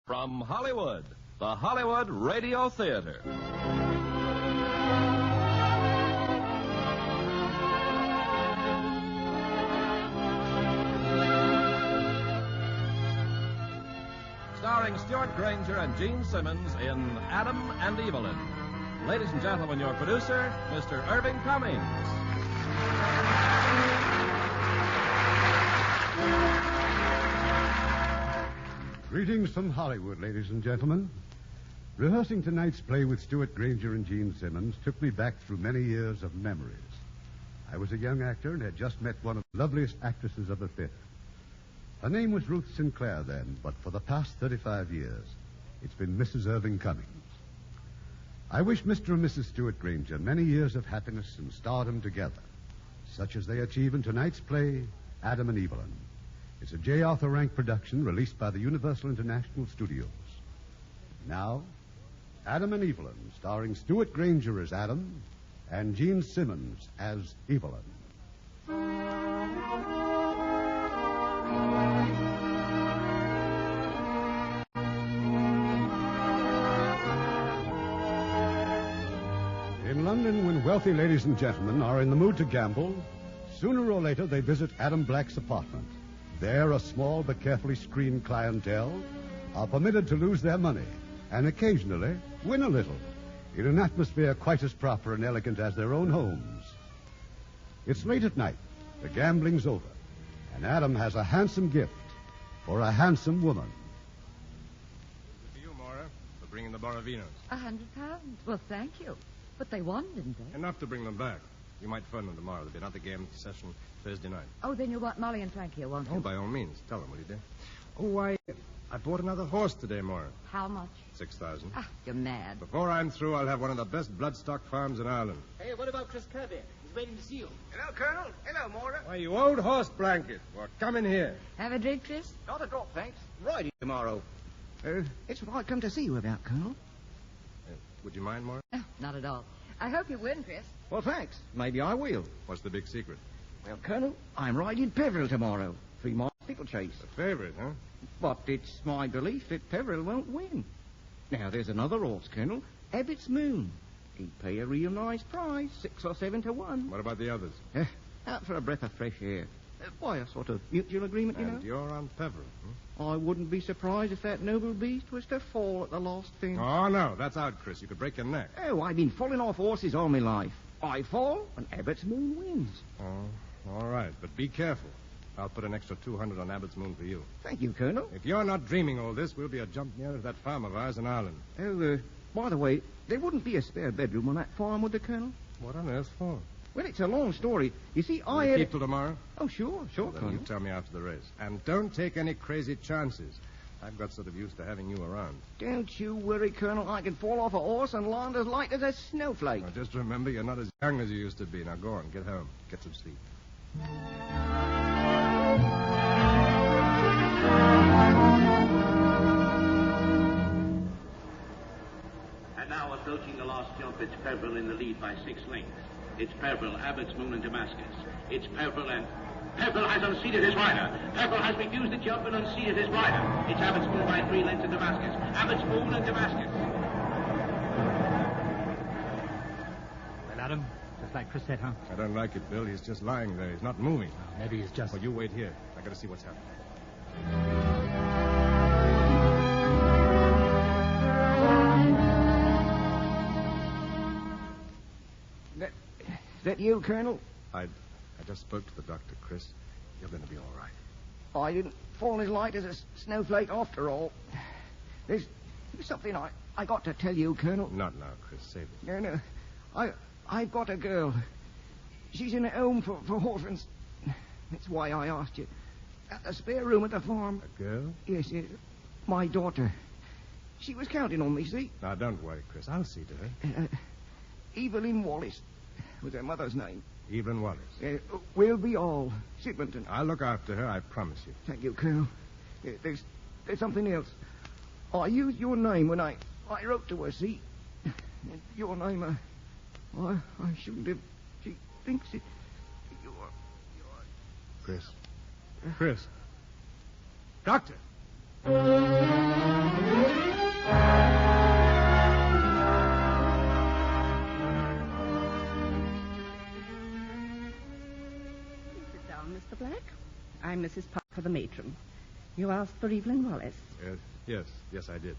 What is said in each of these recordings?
From Hollywood, the Hollywood Radio Theater. Starring Stuart Granger and Gene Simmons in Adam and Evelyn. Ladies and gentlemen, your producer, Mr. Irving Cummings. Greetings from Hollywood, ladies and gentlemen. Rehearsing tonight's play with Stuart Granger and Gene Simmons took me back through many years of memories. I was a young actor and had just met one of the loveliest actresses of the theater. Her name was Ruth Sinclair then, but for the past 35 years, it's been Mrs. Irving Cummings. I wish Mr. and Mrs. Stuart Granger many years of happiness and stardom together, such as they achieve in tonight's play, Adam and Evelyn. It's a J. Arthur Rank production released by the Universal International Studios. Now, Adam and Evelyn, starring Stuart Granger as Adam and Gene Simmons as Evelyn. In London, when wealthy ladies and gentlemen are in the mood to gamble, sooner or later they visit Adam Black's apartment. There, a small but carefully screened clientele are permitted to lose their money and occasionally win a little in an atmosphere quite as proper and elegant as their own homes. It's late at night. The gambling's over, and Adam has a handsome gift for a handsome woman. For you, Maura, for bringing the Boravinos. £100. Well, thank you. But they won, didn't they? Enough to bring them back. You might phone them tomorrow. There'll be another game session Thursday night. Oh, then you'll want Molly and Frankie here, won't you? Oh, by all means. Tell them, will you, dear? Oh, I bought another horse today, Maura. How much? 6,000. Ah, you're mad. Before I'm through, I'll have one of the best bloodstock farms in Ireland. Hey, what about Chris Kirby? He's waiting to see you. Hello, Colonel. Hello, Maura. Why, you old horse blanket. Well, come in here. Have a drink, Chris? Not a drop, thanks. Riding tomorrow. It's what I come to see you about, Colonel. Would you mind, Maura? Oh, not at all. I hope you win, Chris. Well, thanks. Maybe I will. What's the big secret? Well, Colonel, I'm riding Peveril tomorrow. 3 mile steeplechase. A favorite, huh? But it's my belief that Peveril won't win. Now, there's another horse, Colonel. Abbott's Moon. He'd pay a real nice price, 6 or 7 to 1. What about the others? Out for a breath of fresh air. By a sort of mutual agreement, you know. And you're on Peveril, I wouldn't be surprised if that noble beast was to fall at the last thing. Oh, no, that's out, Chris. You could break your neck. Oh, I've been falling off horses all my life. I fall, and Abbott's Moon wins. Oh, all right, but be careful. I'll put an extra 200 on Abbott's Moon for you. Thank you, Colonel. If you're not dreaming all this, we'll be a jump nearer to that farm of ours in Ireland. Oh, by the way, there wouldn't be a spare bedroom on that farm, would there, Colonel? What on earth for? Well, it's a long story. You see, Will you keep till tomorrow? Oh, sure, Well, then Colonel. you tell me after the race. And don't take any crazy chances. I've got sort of used to having you around. Don't you worry, Colonel. I can fall off a horse and land as light as a snowflake. Now, just remember, you're not as young as you used to be. Now, go on, get home. Get some sleep. And now approaching the last jump, it's Peveril in the lead by 6 lengths. It's Peveril, Abbott's Moon, and Damascus. It's Peveril and... Peveril has unseated his rider. Peveril has refused the jump and unseated his rider. It's Abbott's Moon by 3 lengths and Damascus. Abbott's Moon and Damascus. Well, Adam, just like Chris said, huh? I don't like it, Bill. He's just lying there. He's not moving. Oh, maybe he's just... Well, you wait here. I got to see what's happening. That you, Colonel? I just spoke to the doctor, Chris. You're going to be all right. I didn't fall as light as a snowflake after all. There's something I got to tell you, Colonel. Not now, Chris. Save it. No. I've got a girl. She's in a home for orphans. That's why I asked you. At the spare room at the farm. A girl? Yes. My daughter. She was counting on me, see? Now, don't worry, Chris. I'll see to her. Evelyn Wallace was her mother's name. Evelyn Wallace. We'll be all. Sidmonton. I'll look after her, I promise you. Thank you, Colonel. There's something else. I used your name when I wrote to her, see? Your name, I shouldn't have. She thinks it... You're... Chris. Chris. Doctor! I'm Mrs. Parker, the matron. You asked for Evelyn Wallace. Yes, I did.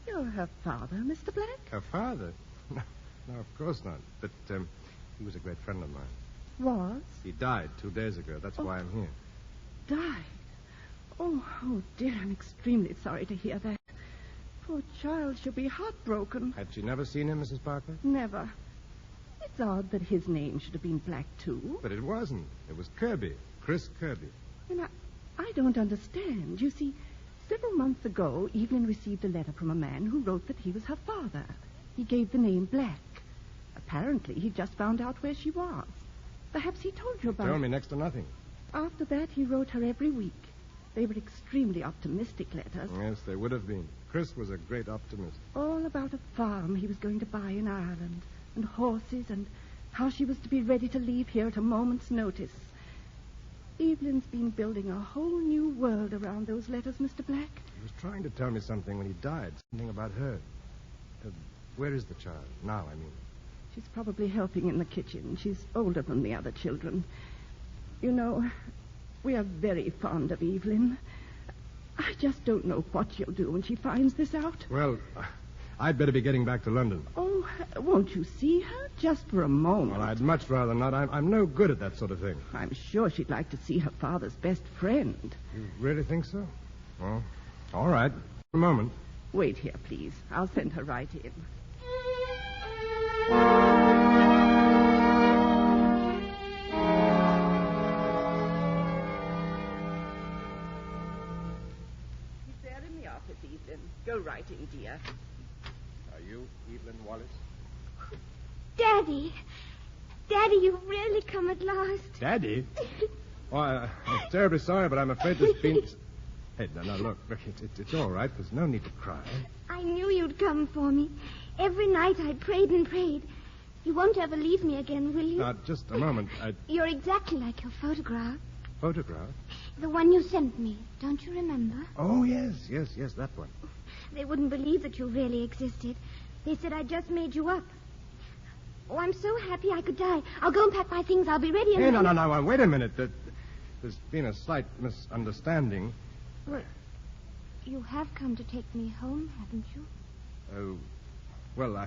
You're her father, Mr. Black? Her father? No, of course not. But he was a great friend of mine. Was? He died 2 days ago. That's why I'm here. Died? Oh, dear, I'm extremely sorry to hear that. Poor child, she'll be heartbroken. Had she never seen him, Mrs. Parker? Never. It's odd that his name should have been Black, too. But it wasn't. It was Kirby. Chris Kirby. And I don't understand. You see, several months ago, Evelyn received a letter from a man who wrote that he was her father. He gave the name Black. Apparently, he just found out where she was. Perhaps he told you about it. Told me next to nothing. After that, he wrote her every week. They were extremely optimistic letters. Yes, they would have been. Chris was a great optimist. All about a farm he was going to buy in Ireland, and horses, and how she was to be ready to leave here at a moment's notice. Evelyn's been building a whole new world around those letters, Mr. Black. He was trying to tell me something when he died. Something about her. Where is the child? Now, I mean. She's probably helping in the kitchen. She's older than the other children. You know, we are very fond of Evelyn. I just don't know what she'll do when she finds this out. Well, I'd better be getting back to London. Oh, won't you see her? Just for a moment. Well, I'd much rather not. I'm no good at that sort of thing. I'm sure she'd like to see her father's best friend. You really think so? Well, all right. A moment. Wait here, please. I'll send her right in. Evelyn. Go right in, dear. Are you Evelyn Wallace? Daddy. Daddy, you've really come at last. Daddy? Oh, I'm terribly sorry, but I'm afraid there's been... Hey, no, look, it's all right. There's no need to cry. I knew you'd come for me. Every night I prayed and prayed. You won't ever leave me again, will you? Now, just a moment. You're exactly like your photograph. Photograph? The one you sent me. Don't you remember? Oh, yes, that one. They wouldn't believe that you really existed. They said I just made you up. Oh, I'm so happy I could die. I'll go and pack my things. I'll be ready in Hey, no, wait a minute. There's been a slight misunderstanding. Well, you have come to take me home, haven't you? Oh, well, I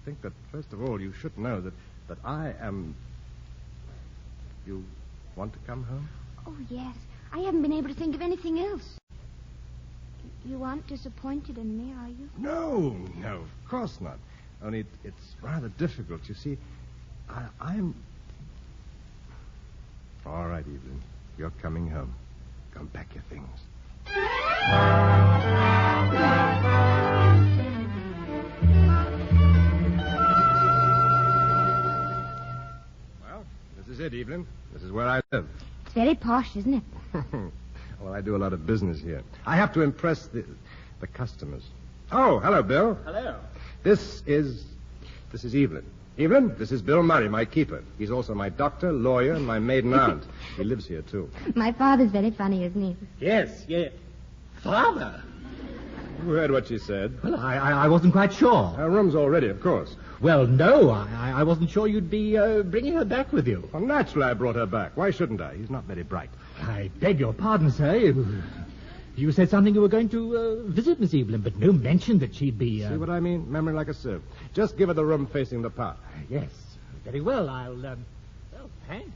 think that, first of all, you should know that I am... You want to come home? Oh, yes. I haven't been able to think of anything else. You aren't disappointed in me, are you? No, of course not. Only it's rather difficult. You see, I'm... All right, Evelyn. You're coming home. Go and pack your things. Well, this is it, Evelyn. This is where I live. It's very posh, isn't it? Well, I do a lot of business here. I have to impress the customers. Oh, hello, Bill. Hello. This is Evelyn. Evelyn, this is Bill Murray, my keeper. He's also my doctor, lawyer, and my maiden aunt. He lives here, too. My father's very funny, isn't he? Yes. Father? You heard what she said. Well, I wasn't quite sure. Her room's all ready, of course. Well, no, I wasn't sure you'd be bringing her back with you. Well, naturally I brought her back. Why shouldn't I? He's not very bright. I beg your pardon, sir. You said something you were going to visit Miss Evelyn, but no mention that she'd be... See what I mean? Memory like a sieve. Just give her the room facing the park. Yes, very well. I'll... Well, thanks.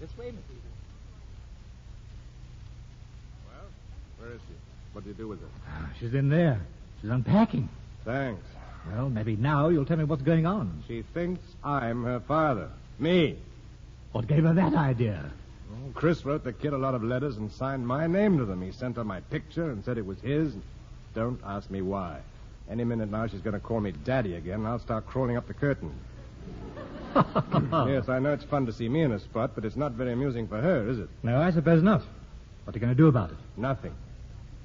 This way, Miss Evelyn. Well, where is she? What do you do with her? She's in there. She's unpacking. Thanks. Well, maybe now you'll tell me what's going on. She thinks I'm her father. Me. What gave her that idea? Well, Chris wrote the kid a lot of letters and signed my name to them. He sent her my picture and said it was his. Don't ask me why. Any minute now she's going to call me Daddy again, and I'll start crawling up the curtain. Yes, I know it's fun to see me in a spot, but it's not very amusing for her, is it? No, I suppose not. What are you going to do about it? Nothing.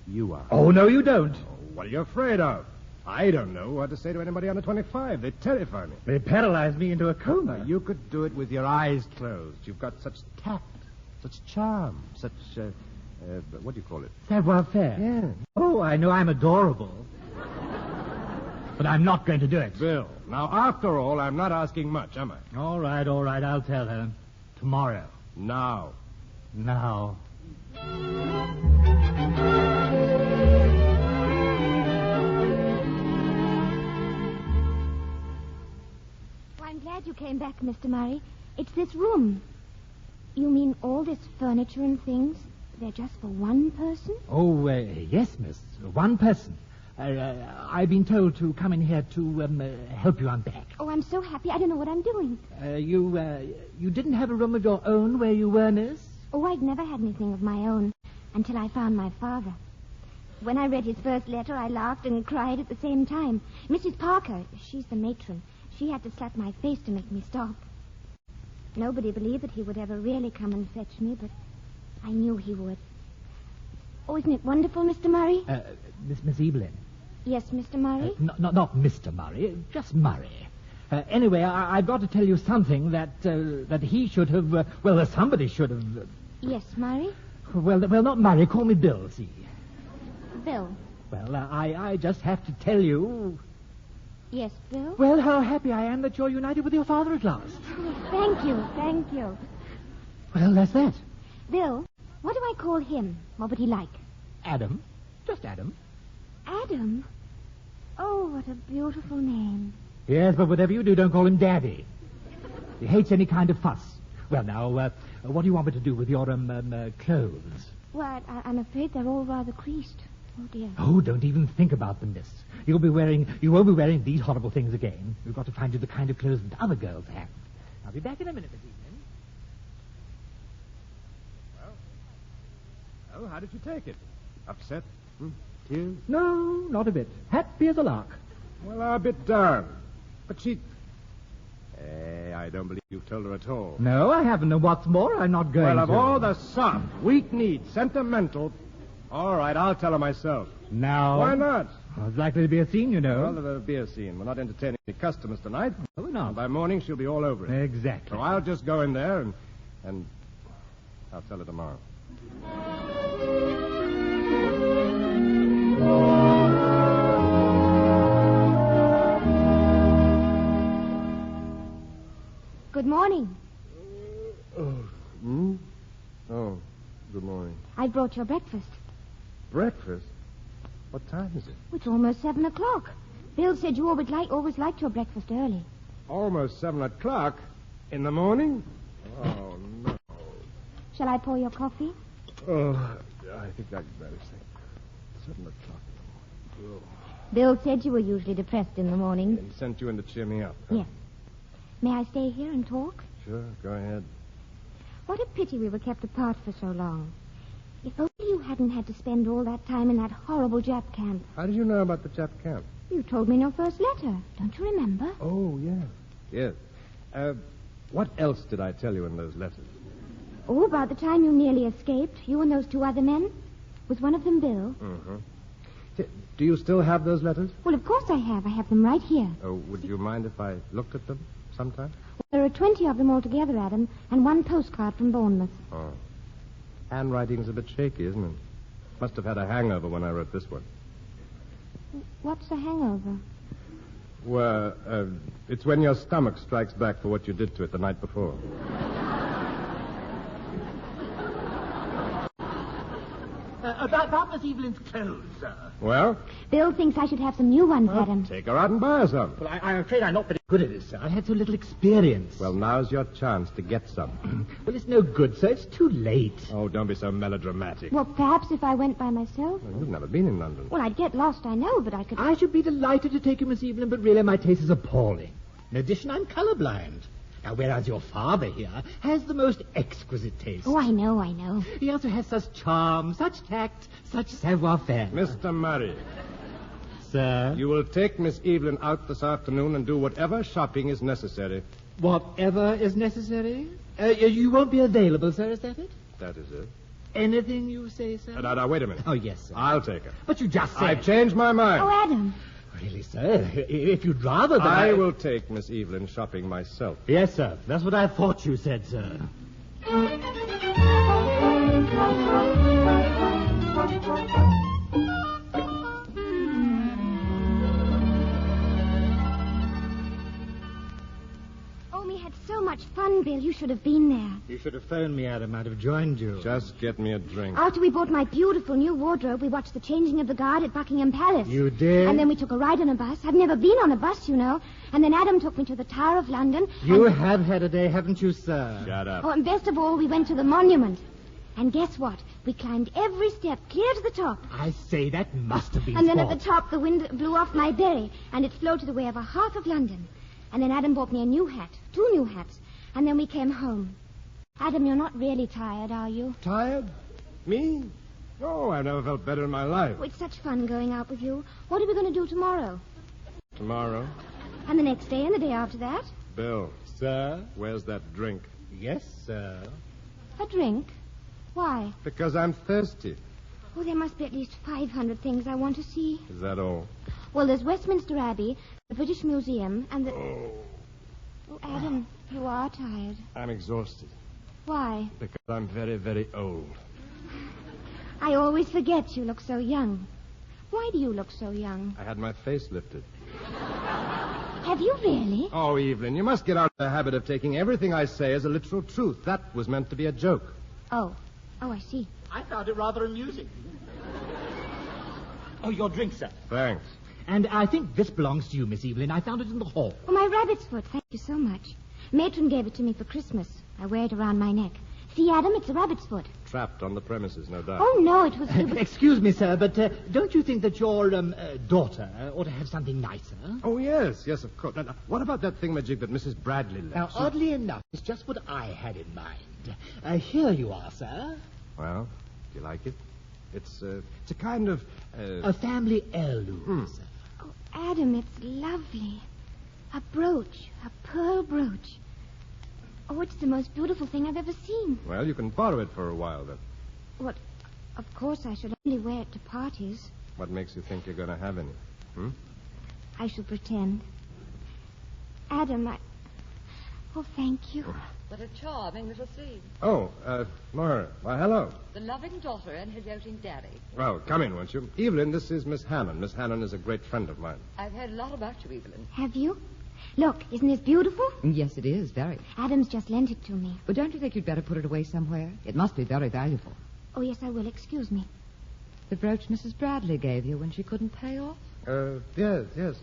You are. Oh, no, you don't. Oh, what are you afraid of? I don't know what to say to anybody under 25. They terrify me. They paralyzed me into a coma. Now, you could do it with your eyes closed. You've got such tact, such charm, such, what do you call it? Savoir-faire. Yeah. Oh, I know I'm adorable. But I'm not going to do it. Bill, now, after all, I'm not asking much, am I? All right, I'll tell her. Tomorrow. Now. Now. I'm glad you came back, Mr. Murray. It's this room. You mean all this furniture and things? They're just for one person? Oh, yes, miss. One person. I've been told to come in here to help you unpack. Oh, I'm so happy. I don't know what I'm doing. You didn't have a room of your own where you were, miss? Oh, I'd never had anything of my own until I found my father. When I read his first letter, I laughed and cried at the same time. Mrs. Parker, she's the matron. She had to slap my face to make me stop. Nobody believed that he would ever really come and fetch me, but I knew he would. Oh, isn't it wonderful, Mr. Murray? Miss Evelyn. Yes, Mr. Murray? Not Mr. Murray, just Murray. Anyway, I've got to tell you something that he should have, somebody should have... Yes, Murray? Well, not Murray. Call me Bill, see. Bill? Well, I just have to tell you... Yes, Bill? Well, how happy I am that you're united with your father at last. Oh, thank you. Well, that's that. Bill, what do I call him? What would he like? Adam. Just Adam. Adam? Oh, what a beautiful name. Yes, but whatever you do, don't call him Daddy. He hates any kind of fuss. Well, now, what do you want me to do with your, clothes? Well, I'm afraid they're all rather creased. Oh, dear. Oh, don't even think about them, miss. You won't be wearing these horrible things again. We've got to find you the kind of clothes that other girls have. I'll be back in a minute, Miss Evelyn. Well, how did you take it? Upset? Tears? No, not a bit. Happy as a lark. Well, a bit down. But she... I don't believe you've told her at all. No, I haven't. And what's more, I'm not going to. Well, of all the soft, weak-kneed, sentimental... All right, I'll tell her myself. Now? Why not? Well, it's likely to be a scene, you know. Well, there'll be a scene. We're not entertaining any customers tonight. No, we're not. And by morning, she'll be all over it. Exactly. So I'll just go in there and I'll tell her tomorrow. Good morning. Oh, good morning. I brought your breakfast. Breakfast? What time is it? It's almost 7 o'clock. Bill said you always liked your breakfast early. Almost 7 o'clock? In the morning? Oh, no. Shall I pour your coffee? Oh, I think I'd better say 7 o'clock in the morning. Oh. Bill said you were usually depressed in the morning. And sent you in to cheer me up. Huh? Yes. May I stay here and talk? Sure, go ahead. What a pity we were kept apart for so long. If only you hadn't had to spend all that time in that horrible Jap camp. How did you know about the Jap camp? You told me in your first letter. Don't you remember? Oh, yes. Yes. What else did I tell you in those letters? Oh, about the time you nearly escaped. You and those two other men. Was one of them Bill? Mm-hmm. Do you still have those letters? Well, of course I have. I have them right here. Oh, would you mind if I looked at them sometime? There are 20 of them altogether, Adam, and one postcard from Bournemouth. Oh. Handwriting's a bit shaky, isn't it? Must have had a hangover when I wrote this one. What's a hangover? Well, it's when your stomach strikes back for what you did to it the night before. About Miss Evelyn's clothes, sir. Well? Bill thinks I should have some new ones, Adam. Take her out and buy her some. Well, I'm afraid I'm not very good at this, sir. I had so little experience. Well, now's your chance to get some. Well, it's no good, sir. It's too late. Oh, don't be so melodramatic. Well, perhaps if I went by myself. Well, you've never been in London. Well, I'd get lost, I know, but I could... I should be delighted to take you, Miss Evelyn, but really my taste is appalling. In addition, I'm colorblind. Now, whereas your father here has the most exquisite taste. Oh, I know. He also has such charm, such tact, such savoir-faire. Mr. Murray. Sir? You will take Miss Evelyn out this afternoon and do whatever shopping is necessary. Whatever is necessary? You won't be available, sir, is that it? That is it. Anything you say, sir? Now, wait a minute. Oh, yes, sir. I'll take her. But you just said... I've changed my mind. Oh, Adam. Really, sir? If you'd rather that I will take Miss Evelyn shopping myself. Yes, sir. That's what I thought you said, sir. Oh, we had so much fun fun, Bill. You should have been there. You should have phoned me, Adam. I'd have joined you. Just get me a drink. After we bought my beautiful new wardrobe, we watched the changing of the guard at Buckingham Palace. You did? And then we took a ride on a bus. I've never been on a bus, you know. And then Adam took me to the Tower of London. You have had a day, haven't you, sir? Shut up. Oh, and best of all, we went to the monument. And guess what? We climbed every step clear to the top. I say, that must have been And then sport. at the top, the wind blew off my berry, and it floated away over half of London. And then Adam bought me a new hat, 2 new hats. And then we came home. Adam, you're not really tired, are you? Tired? Me? Oh, I've never felt better in my life. Oh, it's such fun going out with you. What are we going to do tomorrow? Tomorrow? And the next day and the day after that? Bill, Sir? where's that drink? Yes, sir. A drink? Why? Because I'm thirsty. Oh, there must be at least 500 things I want to see. Is that all? Well, there's Westminster Abbey, the British Museum, and the... Oh, Oh, Adam, you are tired. I'm exhausted. Why? Because I'm very, very old. I always forget you look so young. Why do you look so young? I had my face lifted. Have you really? Oh, Evelyn, you must get out of the habit of taking everything I say as a literal truth. That was meant to be a joke. Oh, I see. I found it rather amusing. Oh, your drink, sir. Thanks. And I think this belongs to you, Miss Evelyn. I found it in the hall. Oh, my rabbit's foot. Thank you so much. Matron gave it to me for Christmas. I wear it around my neck. See, Adam, it's a rabbit's foot. Trapped on the premises, no doubt. Oh, no, it was... Excuse me, sir, but don't you think that your daughter ought to have something nicer? Oh, yes, of course. Now, what about that thingamajig that Mrs. Bradley left? Now, oddly enough, it's just what I had in mind. Here you are, sir. Well, do you like it? It's a kind of... A family heirloom, sir. Oh, Adam, it's lovely. A brooch, a pearl brooch. Oh, it's the most beautiful thing I've ever seen. Well, you can borrow it for a while, then. What? Of course, I should only wear it to parties. What makes you think you're going to have any? I shall pretend. Adam, Oh, thank you. What a charming little scene. Oh, Moira. Why, hello. The loving daughter and her doting daddy. Well, come in, won't you? Evelyn, this is Miss Hannon. Miss Hannon is a great friend of mine. I've heard a lot about you, Evelyn. Have you? Look, isn't this beautiful? Yes, it is, very. Adam's just lent it to me. But don't you think you'd better put it away somewhere? It must be very valuable. Oh, yes, I will. Excuse me. The brooch Mrs. Bradley gave you when she couldn't pay off? Yes.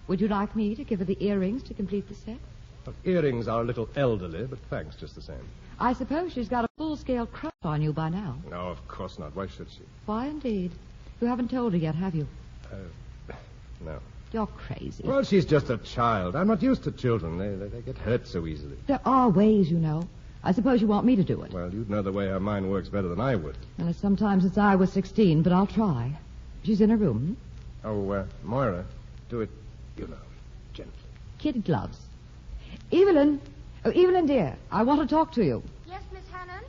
Would you like me to give her the earrings to complete the set? Well, earrings are a little elderly, but thanks just the same. I suppose she's got a full-scale crush on you by now. No, of course not. Why should she? Why, indeed? You haven't told her yet, have you? No. You're crazy. Well, she's just a child. I'm not used to children. They get hurt so easily. There are ways, you know. I suppose you want me to do it. Well, you'd know the way her mind works better than I would. Well, sometimes since I was 16, but I'll try. She's in her room. Oh, Moira, do it, gently. Kid gloves. Evelyn. Oh, Evelyn, dear, I want to talk to you. Yes, Miss Hannon?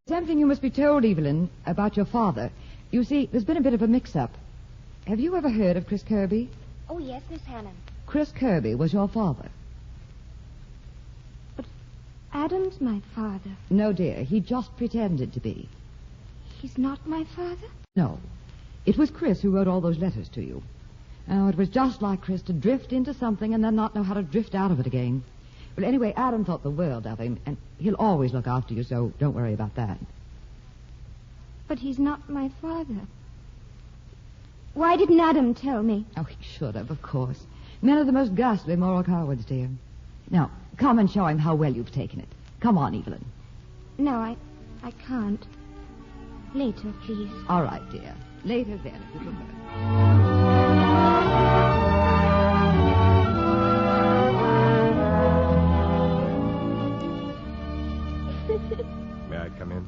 There's something you must be told, Evelyn, about your father. You see, there's been a bit of a mix-up. Have you ever heard of Chris Kirby? Oh, yes, Miss Hannon. Chris Kirby was your father. But Adam's my father. No, dear, he just pretended to be. He's not my father? No. It was Chris who wrote all those letters to you. Oh, it was just like Chris to drift into something and then not know how to drift out of it again. Well, anyway, Adam thought the world of him, and he'll always look after you, so don't worry about that. But he's not my father. Why didn't Adam tell me? Oh, he should have, of course. Men are the most ghastly moral cowards, dear. Now, come and show him how well you've taken it. Come on, Evelyn. No, I can't. Later, please. All right, dear. Later then, if you prefer. May I come in?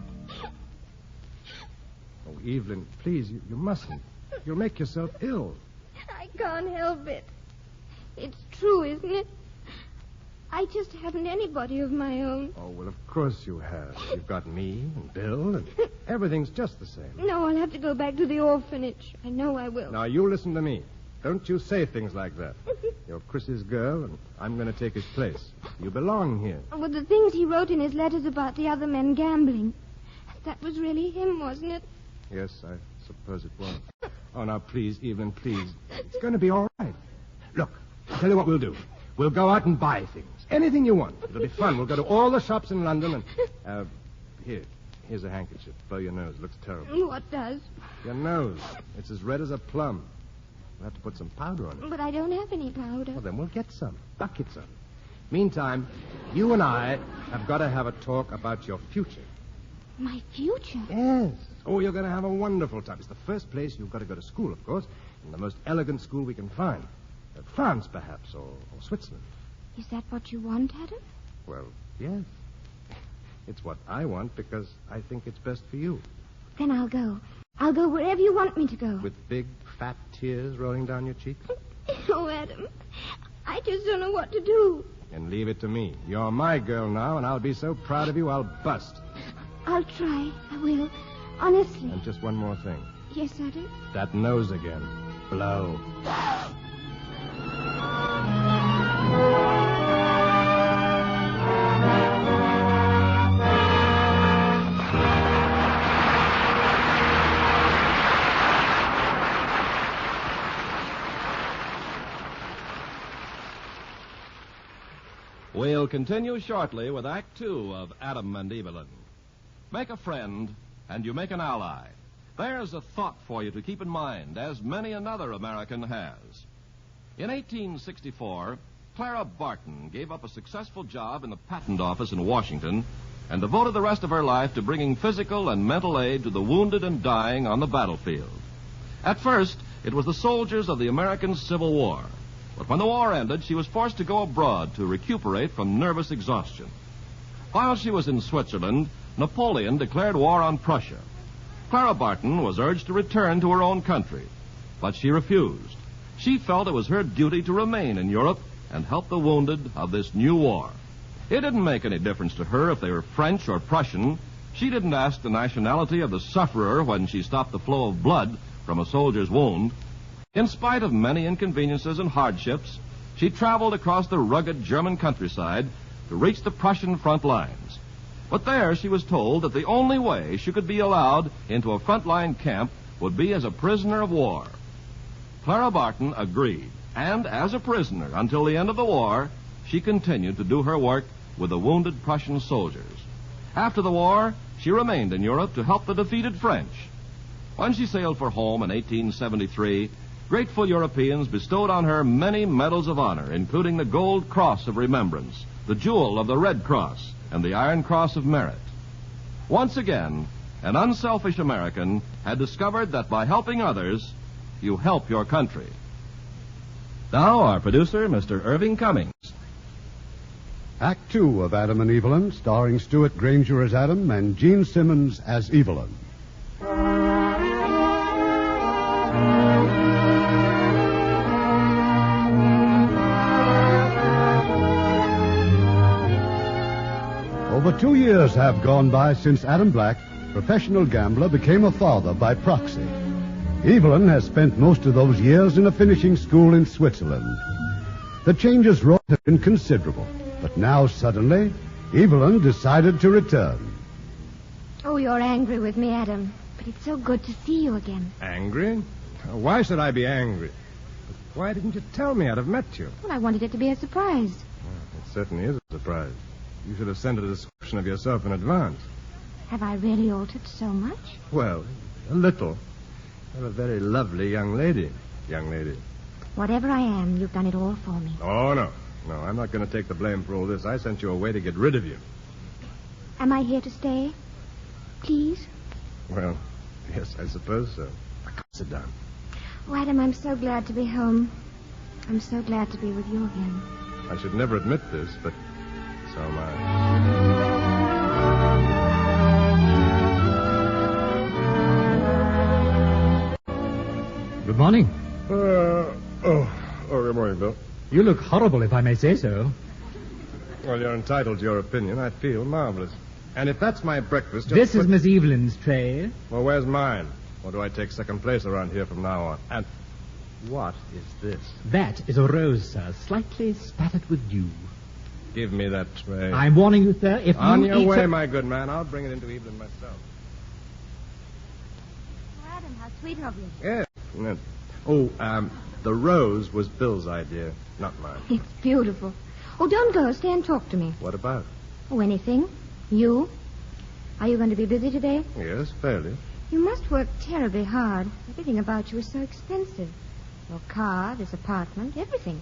Oh, Evelyn, please, you mustn't. You'll make yourself ill. I can't help it. It's true, isn't it? I just haven't anybody of my own. Oh, well, of course you have. You've got me and Bill, and everything's just the same. No, I'll have to go back to the orphanage. I know I will. Now, you listen to me. Don't you say things like that. You're Chris's girl, and I'm going to take his place. You belong here. Well, the things he wrote in his letters about the other men gambling. That was really him, wasn't it? Yes, I suppose it was. Oh, now, please, Evelyn, please. It's going to be all right. Look, I'll tell you what we'll do. We'll go out and buy things. Anything you want. It'll be fun. We'll go to all the shops in London and... Here's a handkerchief. Blow your nose. It looks terrible. What does? Your nose. It's as red as a plum. We'll have to put some powder on it. But I don't have any powder. Well, then we'll get some. Buckets of it. Meantime, you and I have got to have a talk about your future. My future? Yes. Oh, you're going to have a wonderful time. It's the first place you've got to go to school, of course, and the most elegant school we can find. France, perhaps, or Switzerland. Is that what you want, Adam? Well, yes. It's what I want because I think it's best for you. Then I'll go. I'll go wherever you want me to go. With big, fat tears rolling down your cheeks? Oh, Adam, I just don't know what to do. And leave it to me. You're my girl now, and I'll be so proud of you I'll bust. I'll try. I will. Honestly. And just one more thing. Yes, Adam? That nose again. Blow. We'll continue shortly with Act 2 of Adam and Evelyn. Make a friend, and you make an ally. There's a thought for you to keep in mind, as many another American has. In 1864, Clara Barton gave up a successful job in the patent office in Washington and devoted the rest of her life to bringing physical and mental aid to the wounded and dying on the battlefield. At first, it was the soldiers of the American Civil War. But when the war ended, she was forced to go abroad to recuperate from nervous exhaustion. While she was in Switzerland, Napoleon declared war on Prussia. Clara Barton was urged to return to her own country, but she refused. She felt it was her duty to remain in Europe and help the wounded of this new war. It didn't make any difference to her if they were French or Prussian. She didn't ask the nationality of the sufferer when she stopped the flow of blood from a soldier's wound. In spite of many inconveniences and hardships, she traveled across the rugged German countryside to reach the Prussian front lines. But there she was told that the only way she could be allowed into a front-line camp would be as a prisoner of war. Clara Barton agreed, and as a prisoner until the end of the war, she continued to do her work with the wounded Prussian soldiers. After the war, she remained in Europe to help the defeated French. When she sailed for home in 1873, grateful Europeans bestowed on her many medals of honor, including the Gold Cross of Remembrance, the Jewel of the Red Cross, and the Iron Cross of Merit. Once again, an unselfish American had discovered that by helping others, you help your country. Now, our producer, Mr. Irving Cummings. Act 2 of Adam and Evelyn, starring Stuart Granger as Adam and Gene Simmons as Evelyn. Over 2 years have gone by since Adam Black, professional gambler, became a father by proxy. Evelyn has spent most of those years in a finishing school in Switzerland. The changes wrought have been considerable, but now suddenly, Evelyn decided to return. Oh, you're angry with me, Adam. But it's so good to see you again. Angry? Why should I be angry? Why didn't you tell me I'd have met you? Well, I wanted it to be a surprise. Well, it certainly is a surprise. You should have sent a description of yourself in advance. Have I really altered so much? Well, a little. You're a very lovely young lady. Whatever I am, you've done it all for me. Oh, no. No, I'm not going to take the blame for all this. I sent you away to get rid of you. Am I here to stay? Please? Well, yes, I suppose so. Sit down. Oh, Adam, I'm so glad to be home. I'm so glad to be with you again. I should never admit this, but so am I. Good morning. Good morning, Bill. You look horrible, if I may say so. Well, you're entitled to your opinion. I feel marvelous. And if that's my breakfast... This is Miss Evelyn's tray. Well, where's mine? Or do I take second place around here from now on? And what is this? That is a rose, sir, slightly spattered with dew. Give me that tray. I'm warning you, sir, if on you your eat way, my good man. I'll bring it into Evelyn myself. Oh, Adam, how sweet of you. Yes. The rose was Bill's idea, not mine. It's beautiful. Oh, don't go. Stay and talk to me. What about? Oh, anything. You? Are you going to be busy today? Yes, fairly. You must work terribly hard. Everything about you is so expensive. Your car, this apartment, everything.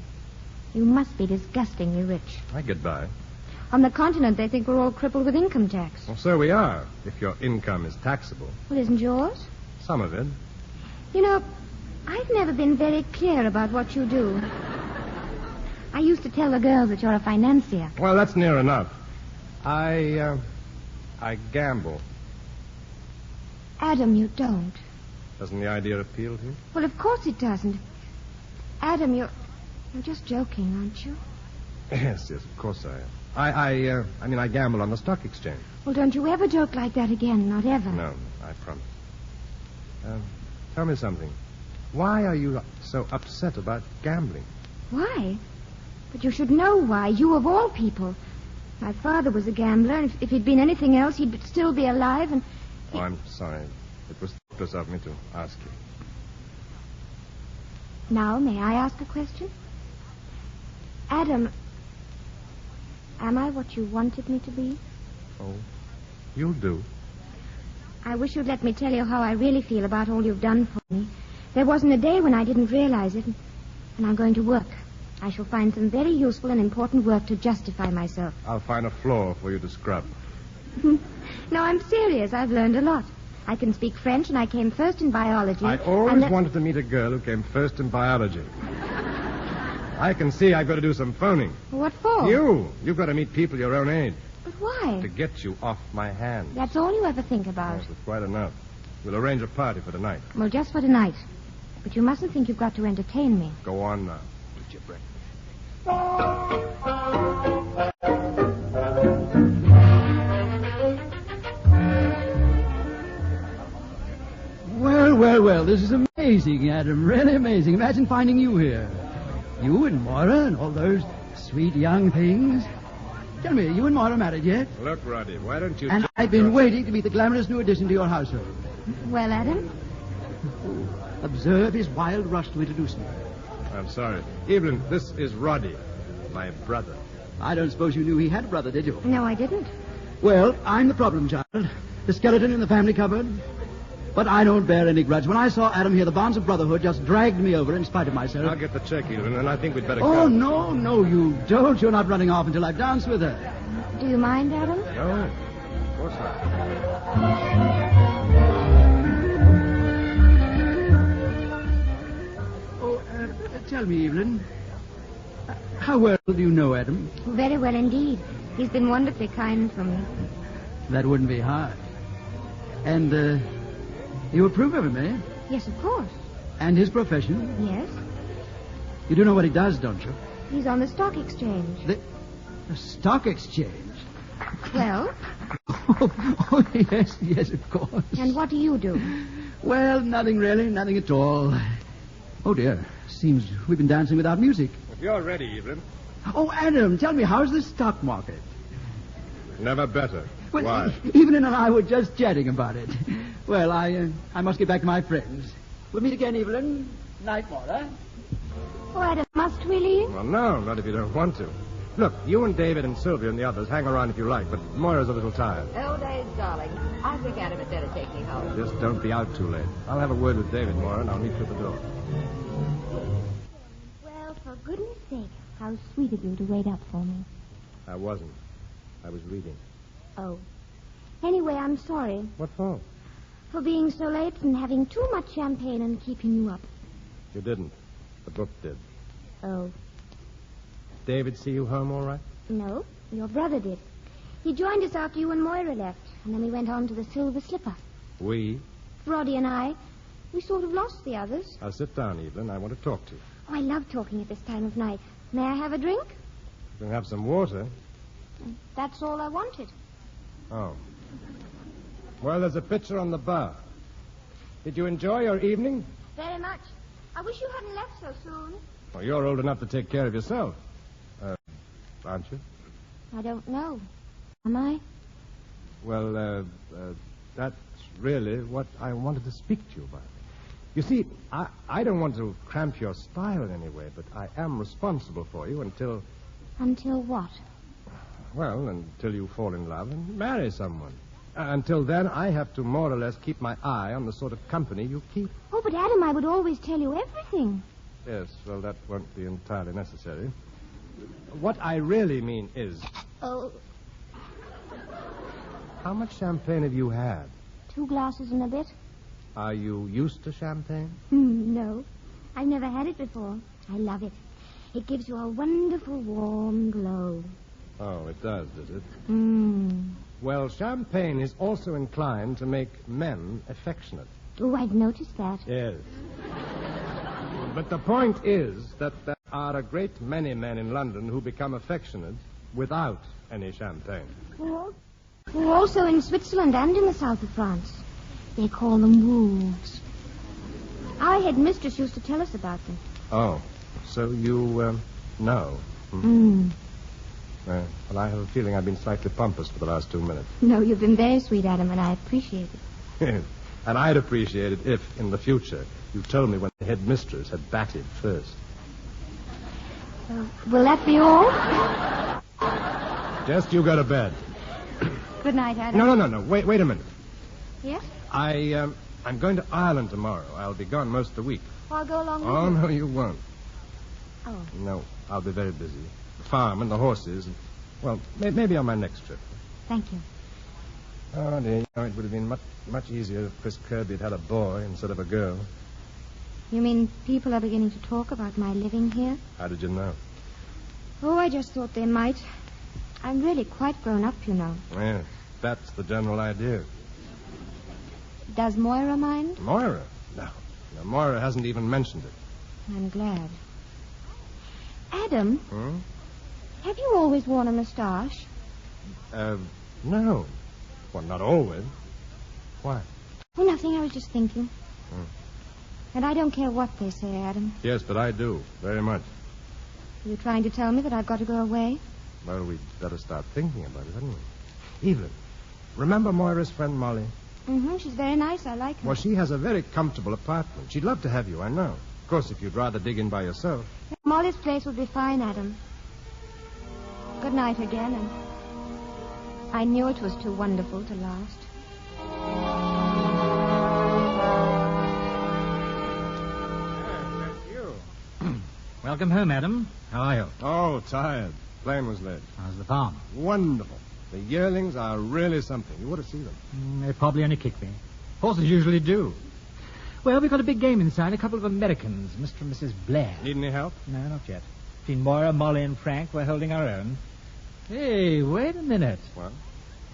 You must be disgustingly rich. I get by. On the continent, they think we're all crippled with income tax. Well, so we are, if your income is taxable. Well, isn't yours? Some of it. You know, I've never been very clear about what you do. I used to tell the girls that you're a financier. Well, that's near enough. I gamble. Adam, you don't. Doesn't the idea appeal to you? Well, of course it doesn't. Adam, you're just joking, aren't you? Yes, of course I am. I mean, I gamble on the stock exchange. Well, don't you ever joke like that again, not ever. No, I promise. Tell me something. Why are you so upset about gambling? Why? But you should know why. You of all people. My father was a gambler, and if he'd been anything else, he'd still be alive, and... Oh, I'm sorry. It was thoughtless of me to ask you. Now, may I ask a question? Adam, am I what you wanted me to be? Oh, you'll do. I wish you'd let me tell you how I really feel about all you've done for me. There wasn't a day when I didn't realize it, and I'm going to work. I shall find some very useful and important work to justify myself. I'll find a floor for you to scrub. No, I'm serious. I've learned a lot. I can speak French, and I came first in biology. I always wanted to meet a girl who came first in biology. I can see I've got to do some phoning. What for? You've got to meet people your own age. But why? To get you off my hands. That's all you ever think about. Yes, that's quite enough. We'll arrange a party for tonight. Well, just for tonight. But you mustn't think you've got to entertain me. Go on now. Eat your breakfast. Well, this is amazing, Adam. Really amazing. Imagine finding you here. You and Moira and all those sweet young things. Tell me, you and Moira married yet? Look, Roddy, why don't you... And I've been waiting to meet the glamorous new addition to your household. Well, Adam? Observe his wild rush to introduce me. I'm sorry. Evelyn, this is Roddy, my brother. I don't suppose you knew he had a brother, did you? No, I didn't. Well, I'm the problem child. The skeleton in the family cupboard. But I don't bear any grudge. When I saw Adam here, the bonds of brotherhood just dragged me over in spite of myself. I'll get the check, Evelyn, and I think we'd better go. go. No, you don't. You're not running off until I've danced with her. Do you mind, Adam? No, of course not. Tell me, Evelyn, how well do you know Adam? Very well indeed. He's been wonderfully kind for me. That wouldn't be hard. And, you approve of him, eh? Yes, of course. And his profession? Yes. You do know what he does, don't you? He's on the stock exchange. The stock exchange? Well? Oh, yes, of course. And what do you do? Well, nothing really, nothing at all. Oh, dear. Seems we've been dancing without music. If you're ready, Evelyn. Oh, Adam, tell me, how's the stock market? Never better. Well, Why? Evelyn and I were just chatting about it. Well, I must get back to my friends. We'll meet again, Evelyn. Night, Moira. Oh, Adam, must we leave? Well, no, not if you don't want to. Look, you and David and Sylvia and the others hang around if you like, but Moira's a little tired. Oh, days, darling. I think Adam had better take me home. Just don't be out too late. I'll have a word with David, Moira, and I'll meet you at the door. Well, for goodness sake, how sweet of you to wait up for me. I wasn't. I was reading. Oh. Anyway, I'm sorry. What for? For being so late and having too much champagne and keeping you up. You didn't. The book did. Oh. David see you home all right? No, your brother did. He joined us after you and Moira left, and then we went on to the Silver Slipper. We? Roddy and I. We sort of lost the others. I'll sit down, Evelyn. I want to talk to you. Oh, I love talking at this time of night. May I have a drink? You can have some water. That's all I wanted. Oh. Well, there's a pitcher on the bar. Did you enjoy your evening? Very much. I wish you hadn't left so soon. Well, you're old enough to take care of yourself. Aren't you? I don't know. Am I? Well, that's really what I wanted to speak to you about. You see, I don't want to cramp your style in any way, but I am responsible for you until... Until what? Well, until you fall in love and marry someone. Until then, I have to more or less keep my eye on the sort of company you keep. Oh, but Adam, I would always tell you everything. Yes, well, that won't be entirely necessary. What I really mean is... Oh. How much champagne have you had? 2 glasses and a bit. Are you used to champagne? No. I've never had it before. I love it. It gives you a wonderful warm glow. Oh, it does it? Mm. Well, champagne is also inclined to make men affectionate. Oh, I've noticed that. Yes. But the point is that there are a great many men in London who become affectionate without any champagne. Oh, also in Switzerland and in the south of France. They call them wolves. Our headmistress used to tell us about them. Oh, so you know. Well, I have a feeling I've been slightly pompous for the last 2 minutes. No, you've been very sweet, Adam, and I appreciate it. And I'd appreciate it if, in the future, you told me when the headmistress had batted first. Will that be all? Just you go to bed. Good night, Adam. No. Wait a minute. Yes? I'm going to Ireland tomorrow. I'll be gone most of the week. I'll go along with you. Oh, no, you won't. Oh. No, I'll be very busy. The farm and the horses. And, well, maybe on my next trip. Thank you. Oh, dear. It would have been much easier if Chris Kirby had had a boy instead of a girl. You mean people are beginning to talk about my living here? How did you know? Oh, I just thought they might. I'm really quite grown up, you know. Yes, that's the general idea. Does Moira mind? Moira? No, Moira hasn't even mentioned it. I'm glad. Adam? Hmm? Have you always worn a moustache? No. Well, not always. Why? Oh, nothing. I was just thinking. And I don't care what they say, Adam. Yes, but I do. Very much. Are you trying to tell me that I've got to go away? Well, we'd better start thinking about it, hadn't we? Evelyn, remember Moira's friend Molly? Mm-hmm. She's very nice. I like her. Well, she has a very comfortable apartment. She'd love to have you, I know. Of course, if you'd rather dig in by yourself. Molly's place would be fine, Adam. Good night again, and I knew it was too wonderful to last. That's you. Welcome home, Adam. How are you? Oh, tired. Plane was late. How's the farm? Wonderful. The yearlings are really something. You ought to see them. They probably only kick me. Horses usually do. Well, we've got a big game inside. A couple of Americans, Mr. and Mrs. Blair. Need any help? No, not yet. Between Moira, Molly, and Frank, we're holding our own. Hey, wait a minute. What?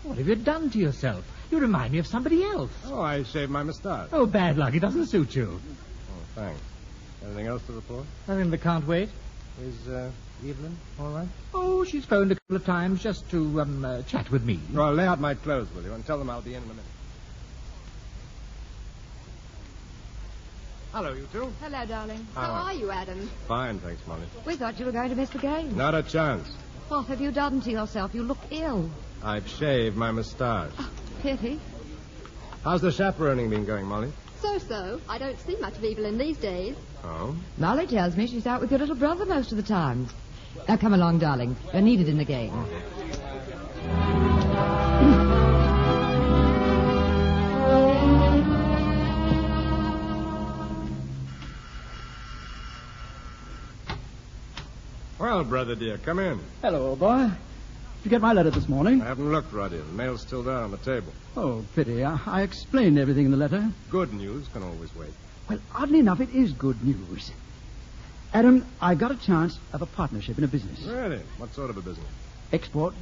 What have you done to yourself? You remind me of somebody else. Oh, I shaved my moustache. Oh, bad luck. It doesn't suit you. Oh, thanks. Anything else to report? Nothing that can't wait. Is Evelyn all right? Oh, she's phoned a couple of times just to chat with me. Well, lay out my clothes, will you, and tell them I'll be in a minute. Hello, you two. Hello, darling. How How are you, Adam? Fine, thanks, Molly. We thought you were going to miss the game. Not a chance. What have you done to yourself? You look ill. I've shaved my moustache. Oh, pity. How's the chaperoning been going, Molly? So. I don't see much of Evelyn these days. Oh? Molly tells me she's out with your little brother most of the time. Now, come along, darling. You're needed in the game. Well, brother dear, come in. Hello, old boy. Did you get my letter this morning? I haven't looked, Roddy. The mail's still there on the table. Oh, pity. I explained everything in the letter. Good news can always wait. Well, oddly enough, it is good news. Adam, I got a chance of a partnership in a business. Really? What sort of a business? Export.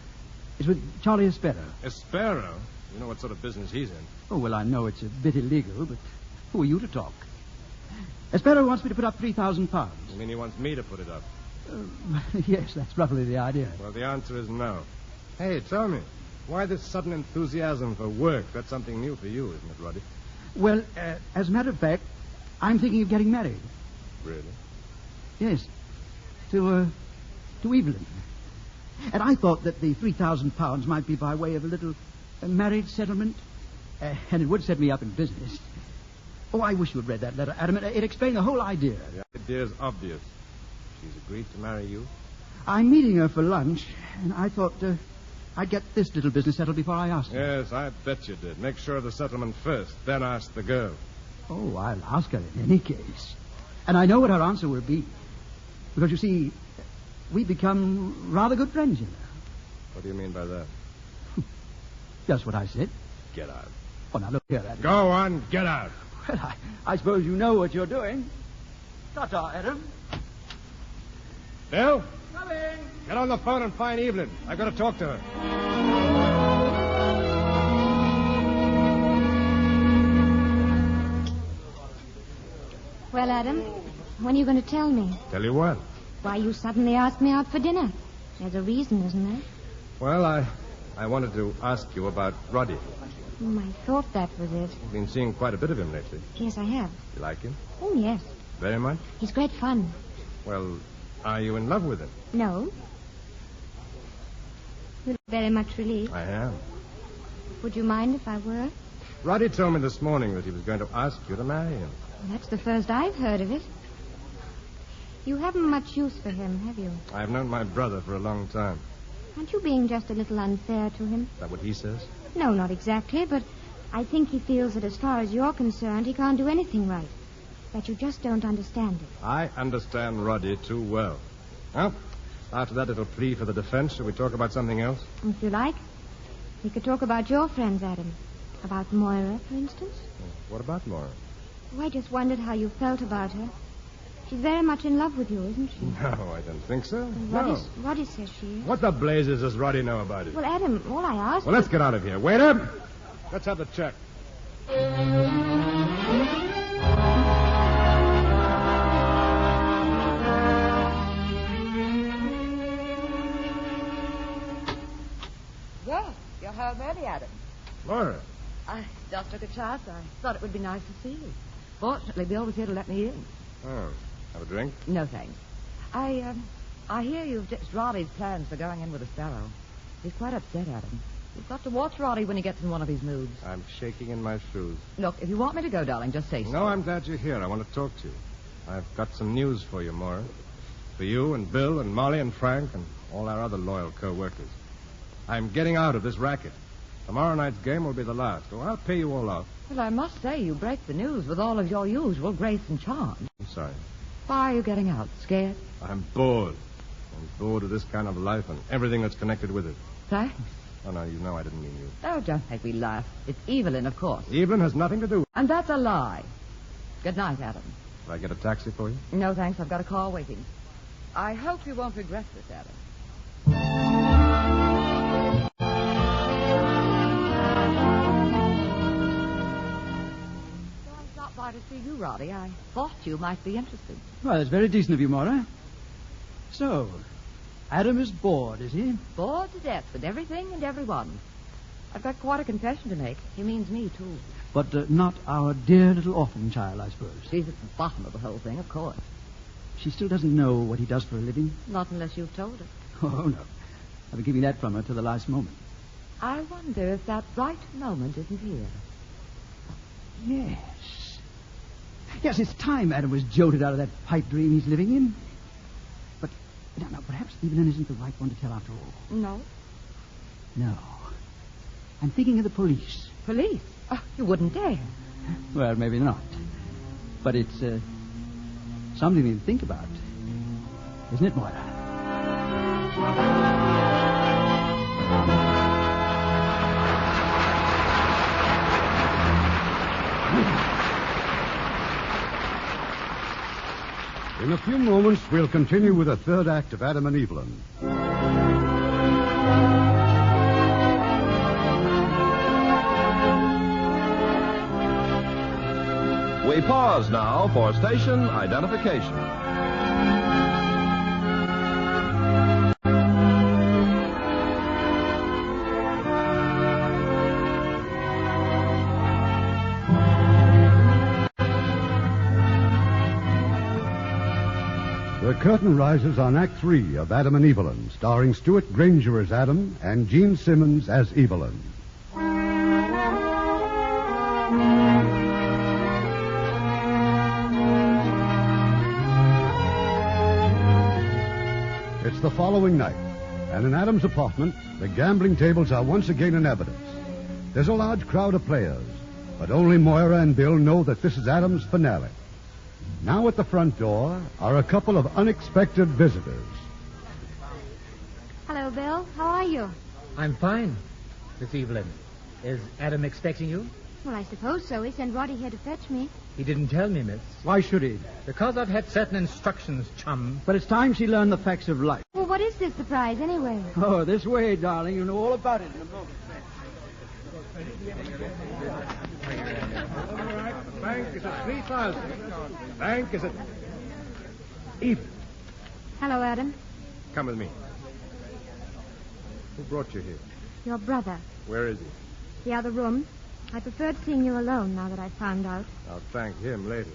It's with Charlie Espero. Espero? You know what sort of business he's in. Oh, well, I know it's a bit illegal, but who are you to talk? Espero wants me to put up £3,000. You mean he wants me to put it up? Yes, that's roughly the idea. Well, the answer is no. Hey, tell me, why this sudden enthusiasm for work? That's something new for you, isn't it, Roddy? Well, as a matter of fact, I'm thinking of getting married. Really? Yes. To Evelyn. And I thought that the £3,000 might be by way of a little marriage settlement. And it would set me up in business. Oh, I wish you had read that letter, Adam. It explained the whole idea. The idea's obvious. She's agreed to marry you. I'm meeting her for lunch, and I thought I'd get this little business settled before I asked her. Yes, I bet you did. Make sure of the settlement first, then ask the girl. Oh, I'll ask her in any case. And I know what her answer will be. Because, you see, we've become rather good friends, you know. What do you mean by that? Just what I said. Get out. Oh, now look here, Adam. Go on, get out. Well, I suppose you know what you're doing. Ta-ta, Adam. Bill? Coming. Get on the phone and find Evelyn. I've got to talk to her. Well, Adam, when are you going to tell me? Tell you what? Why you suddenly asked me out for dinner. There's a reason, isn't there? Well, I wanted to ask you about Roddy. I thought that was it. You've been seeing quite a bit of him lately. Yes, I have. You like him? Oh, yes. Very much? He's great fun. Well, are you in love with him? No. You look very much relieved. I am. Would you mind if I were? Roddy told me this morning that he was going to ask you to marry him. That's the first I've heard of it. You haven't much use for him, have you? I've known my brother for a long time. Aren't you being just a little unfair to him? Is that what he says? No, not exactly, but I think he feels that as far as you're concerned, he can't do anything right. That you just don't understand it. I understand Roddy too well. Well, after that little plea for the defense, shall we talk about something else? If you like. We could talk about your friends, Adam. About Moira, for instance. What about Moira? Oh, I just wondered how you felt about her. She's very much in love with you, isn't she? No, I don't think so. Roddy says she is. What the blazes does Roddy know about it? Well, Adam, all I asked... Well, let's get out of here. Waiter! Let's have the check. Well, you're home early, Adam. Moira. I just took a chance. I thought it would be nice to see you. Fortunately, Bill was here to let me in. Oh, have a drink? No, thanks. I hear you've ditched Roddy's plans for going in with a sparrow. He's quite upset, Adam. You've got to watch Roddy when he gets in one of his moods. I'm shaking in my shoes. Look, if you want me to go, darling, just say so. No, I'm glad you're here. I want to talk to you. I've got some news for you, Moira. For you and Bill and Molly and Frank and all our other loyal co-workers. I'm getting out of this racket. Tomorrow night's game will be the last, so I'll pay you all off. Well, I must say you break the news with all of your usual grace and charm. I'm sorry. Why are you getting out? Scared? I'm bored. I'm bored of this kind of life and everything that's connected with it. Thanks. Oh, no, you know I didn't mean you. Oh, don't make me laugh. It's Evelyn, of course. Evelyn has nothing to do with it. And that's a lie. Good night, Adam. Will I get a taxi for you? No, thanks. I've got a car waiting. I hope you won't regret this, Adam. To see you, Roddy. I thought you might be interested. Well, it's very decent of you, Moira. So, Adam is bored, is he? Bored to death with everything and everyone. I've got quite a confession to make. He means me, too. But not our dear little orphan child, I suppose. She's at the bottom of the whole thing, of course. She still doesn't know what he does for a living? Not unless you've told her. Oh, no. I've been keeping that from her till the last moment. I wonder if that right moment isn't here. Yes. Yes, it's time Adam was jolted out of that pipe dream he's living in. But, now, perhaps Evelyn isn't the right one to tell after all. No? No. I'm thinking of the police. Police? Oh, you wouldn't dare. Well, maybe not. But it's something to think about. Isn't it, Moira? In a few moments, we'll continue with the third act of Adam and Evelyn. We pause now for station identification. The curtain rises on Act 3 of Adam and Evelyn, starring Stuart Granger as Adam and Gene Simmons as Evelyn. It's the following night, and in Adam's apartment, the gambling tables are once again in evidence. There's a large crowd of players, but only Moira and Bill know that this is Adam's finale. Now at the front door are a couple of unexpected visitors. Hello, Bill. How are you? I'm fine, Miss Evelyn. Is Adam expecting you? Well, I suppose so. He sent Roddy here to fetch me. He didn't tell me, miss. Why should he? Because I've had certain instructions, chum. But it's time she learned the facts of life. Well, what is this surprise, anyway? Oh, this way, darling. You know all about it in a moment. All right, the bank is at 3,000. The bank is at... Even. Hello, Adam. Come with me. Who brought you here? Your brother. Where is he? The other room. I preferred seeing you alone now that I found out. I'll thank him later.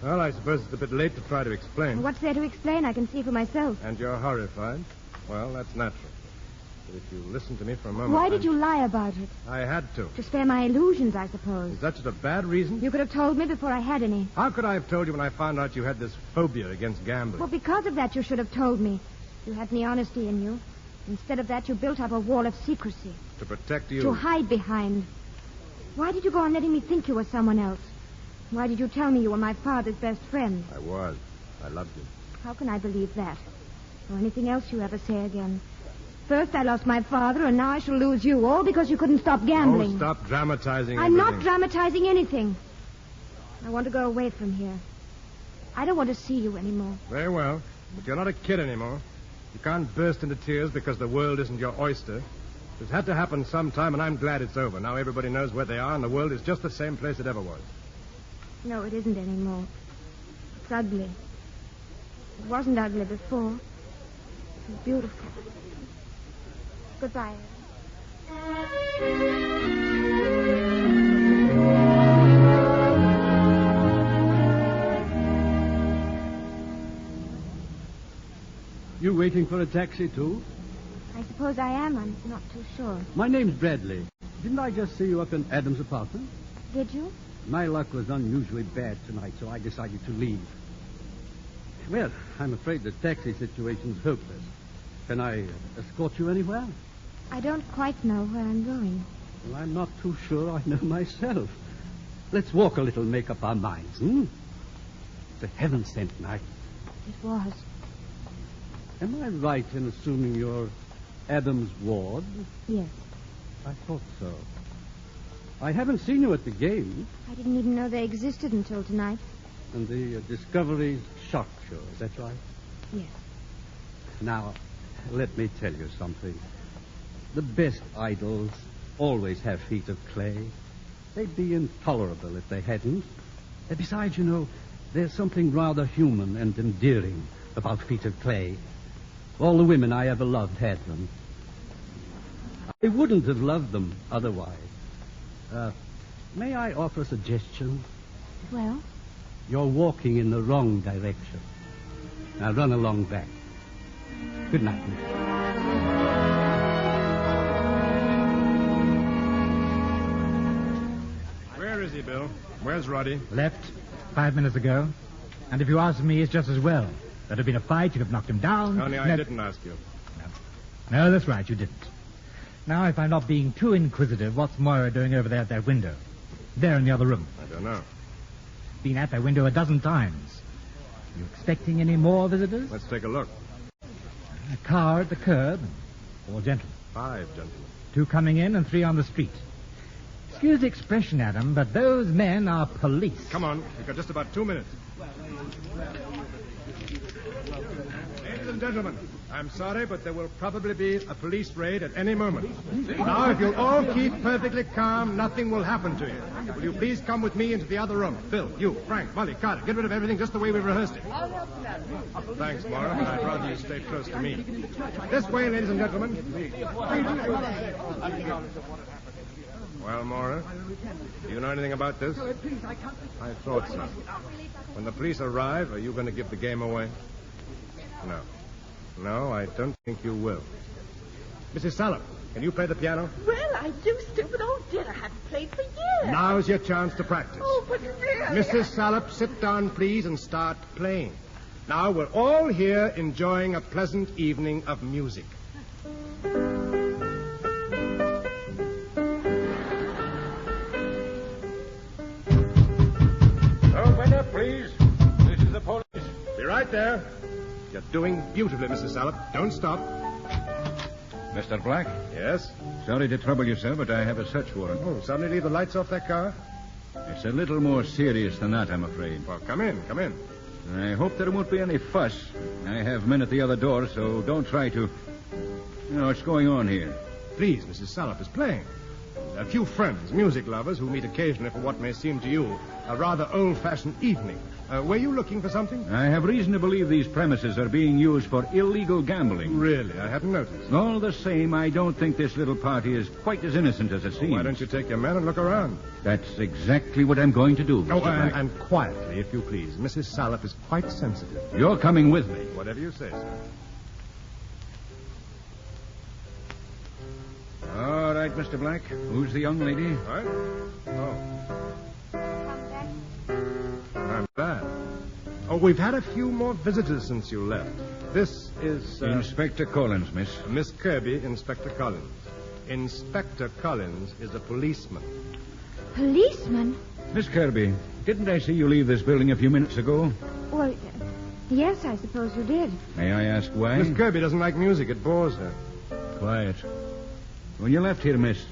Well, I suppose it's a bit late to try to explain. What's there to explain? I can see for myself. And you're horrified? Well, that's natural. But if you listen to me for a moment... Why did you lie about it? I had to. To spare my illusions, I suppose. Is that just a bad reason? You could have told me before I had any. How could I have told you when I found out you had this phobia against gambling? Well, because of that, you should have told me. You had any honesty in you. Instead of that, you built up a wall of secrecy. To protect you? To hide behind. Why did you go on letting me think you were someone else? Why did you tell me you were my father's best friend? I was. I loved you. How can I believe that? Or anything else you ever say again? First I lost my father, and now I shall lose you, all because you couldn't stop gambling. Oh, stop dramatizing I'm everything. not dramatizing anything. I want to go away from here. I don't want to see you anymore. Very well. But you're not a kid anymore. You can't burst into tears because the world isn't your oyster. It's had to happen sometime, and I'm glad it's over. Now everybody knows where they are, and the world is just the same place it ever was. No, it isn't anymore. It's ugly. It wasn't ugly before. It was beautiful. Goodbye. You waiting for a taxi, too? I suppose I am. I'm not too sure. My name's Bradley. Didn't I just see you up in Adam's apartment? Did you? My luck was unusually bad tonight, so I decided to leave. Well, I'm afraid the taxi situation's hopeless. Can I escort you anywhere? I don't quite know where I'm going. Well, I'm not too sure I know myself. Let's walk a little, make up our minds, It's a heaven-sent night. It was. Am I right in assuming you're Adam's ward? Yes. I thought so. I haven't seen you at the game. I didn't even know they existed until tonight. And the Discovery's shock show, is that right? Yes. Now, let me tell you something. The best idols always have feet of clay. They'd be intolerable if they hadn't. And besides, you know, there's something rather human and endearing about feet of clay. All the women I ever loved had them. I wouldn't have loved them otherwise. May I offer a suggestion? Well? You're walking in the wrong direction. Now run along back. Good night, Miss. Where is he, Bill? Where's Roddy? Left 5 minutes ago. And if you ask me, it's just as well. There'd have been a fight, you'd have knocked him down. Only I didn't ask you. No, that's right, you didn't. Now, if I'm not being too inquisitive, what's Moira doing over there at that window? There in the other room. I don't know. Been at that window a dozen times. You expecting any more visitors? Let's take a look. A car at the curb. 4 gentlemen. 5 gentlemen. 2 coming in and 3 on the street. Excuse the expression, Adam, but those men are police. Come on. We've got just about 2 minutes. Ladies and gentlemen, I'm sorry, but there will probably be a police raid at any moment. Now, if you'll all keep perfectly calm, nothing will happen to you. Will you please come with me into the other room? Bill, you, Frank, Molly, Carter, get rid of everything just the way we rehearsed it. Thanks, Maura, but I'd rather you stay close to me. This way, ladies and gentlemen. Well, Maura, do you know anything about this? I thought so. When the police arrive, are you going to give the game away? No. No, I don't think you will. Mrs. Salop, can you play the piano? Well, I do, stupid old dear. I haven't played for years. Now's your chance to practice. Oh, but really... Mrs. Salop, sit down, please, and start playing. Now, we're all here enjoying a pleasant evening of music. Open up, please. This is the police. Be right there. You're doing beautifully, Mrs. Salop. Don't stop. Mr. Black? Yes? Sorry to trouble you, sir, but I have a search warrant. Oh, suddenly leave the lights off that car? It's a little more serious than that, I'm afraid. Well, come in. I hope there won't be any fuss. I have men at the other door, so don't try to... what's going on here? Please, Mrs. Salop is playing. A few friends, music lovers, who meet occasionally for what may seem to you a rather old-fashioned evening. Were you looking for something? I have reason to believe these premises are being used for illegal gambling. Really? I hadn't noticed. All the same, I don't think this little party is quite as innocent as it seems. Why don't you take your men and look around? That's exactly what I'm going to do, Mr. Black. And quietly, if you please. Mrs. Salop is quite sensitive. You're coming with me. Whatever you say, sir. All right, Mr. Black. Who's the young lady? What? Oh. I'm glad. Oh, we've had a few more visitors since you left. This is... Inspector Collins, miss. Miss Kirby, Inspector Collins. Inspector Collins is a policeman. Policeman? Miss Kirby, didn't I see you leave this building a few minutes ago? Well, yes, I suppose you did. May I ask why? Miss Kirby doesn't like music. It bores her. Quiet. When you left here, miss, is